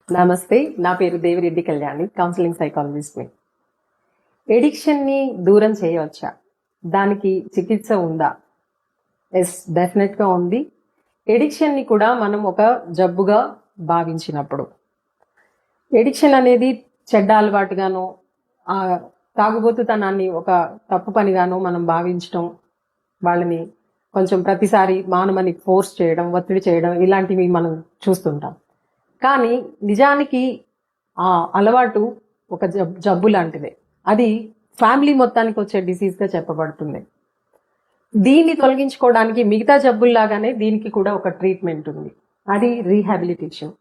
నమస్తే, నా పేరు దేవిరెడ్డి కళ్యాణి, కౌన్సిలింగ్ సైకాలజిస్ట్ని. ఎడిక్షన్ని దూరం చేయవచ్చా? దానికి చికిత్స ఉందా? ఎస్, డెఫినెట్గా ఉంది. ఎడిక్షన్ని కూడా మనం ఒక జబ్బుగా భావించినప్పుడు, ఎడిక్షన్ అనేది చెడ్డ అలవాటుగానో తాగుబోతుతనాన్ని ఒక తప్పు పనిగానో మనం భావించడం, వాళ్ళని కొంచెం ప్రతిసారి మానమని ఫోర్స్ చేయడం, ఒత్తిడి చేయడం, ఇలాంటివి మనం చూస్తుంటాం. కానీ నిజానికి ఆ అలవాటు ఒక జబ్బు లాంటిదే. అది ఫ్యామిలీ మొత్తానికి వచ్చే డిసీజ్గా చెప్పబడుతుంది. దీన్ని తొలగించుకోవడానికి మిగతా జబ్బుల్లాగానే దీనికి కూడా ఒక ట్రీట్మెంట్ ఉంది, అది రీహాబిలిటేషన్.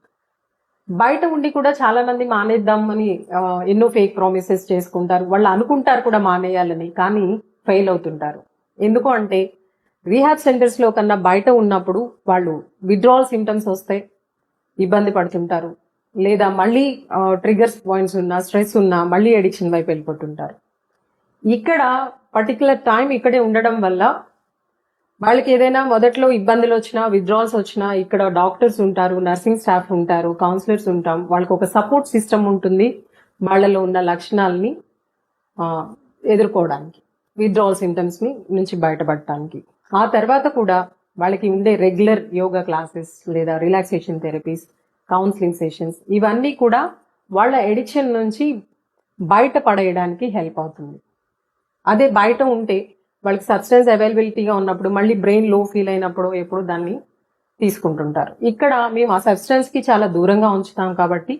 బయట ఉండి కూడా చాలా మంది మానేద్దామని ఎన్నో ఫేక్ ప్రామిసెస్ చేసుకుంటారు. వాళ్ళు అనుకుంటారు కూడా మానేయాలని, కానీ ఫెయిల్ అవుతుంటారు. ఎందుకు అంటే రీహాబ్ సెంటర్స్లో కన్నా బయట ఉన్నప్పుడు వాళ్ళు విత్డ్రావల్ సిమ్టమ్స్ వస్తే ఇబ్బంది పడుతుంటారు, లేదా మళ్ళీ ట్రిగర్స్ పాయింట్స్ ఉన్నా, స్ట్రెస్ ఉన్నా మళ్ళీ ఎడిక్షన్ వైపు వెళ్ళిపోతుంటారు. ఇక్కడ పర్టికులర్ టైం ఇక్కడే ఉండడం వల్ల వాళ్ళకి ఏదైనా మొదట్లో ఇబ్బందులు వచ్చినా, విత్డ్రావల్స్ వచ్చినా ఇక్కడ డాక్టర్స్ ఉంటారు, నర్సింగ్ స్టాఫ్ ఉంటారు, కౌన్సిలర్స్ ఉంటాం. వాళ్ళకి ఒక సపోర్ట్ సిస్టమ్ ఉంటుంది వాళ్ళలో ఉన్న లక్షణాలని ఎదుర్కోవడానికి, విత్డ్రావల్ సిమ్టమ్స్ నుంచి బయటపడటానికి. ఆ తర్వాత కూడా వాళ్ళకి ఉండే రెగ్యులర్ యోగా క్లాసెస్ లేదా రిలాక్సేషన్ థెరపీస్, కౌన్సిలింగ్ సెషన్స్, ఇవన్నీ కూడా వాళ్ళ ఎడిక్షన్ నుంచి బయట పడేయడానికి హెల్ప్ అవుతుంది. అదే బయట ఉంటే వాళ్ళకి సబ్స్టెన్స్ అవైలబిలిటీగా ఉన్నప్పుడు మళ్ళీ బ్రెయిన్ లో ఫీల్ అయినప్పుడు ఎప్పుడు దాన్ని తీసుకుంటుంటారు. ఇక్కడ మేము ఆ సబ్స్టెన్స్కి చాలా దూరంగా ఉంచుతాం కాబట్టి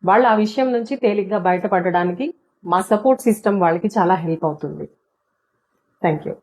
వాళ్ళు ఆ విషయం నుంచి తేలిగ్గా బయటపడడానికి మా సపోర్ట్ సిస్టమ్ వాళ్ళకి చాలా హెల్ప్ అవుతుంది. Thank you.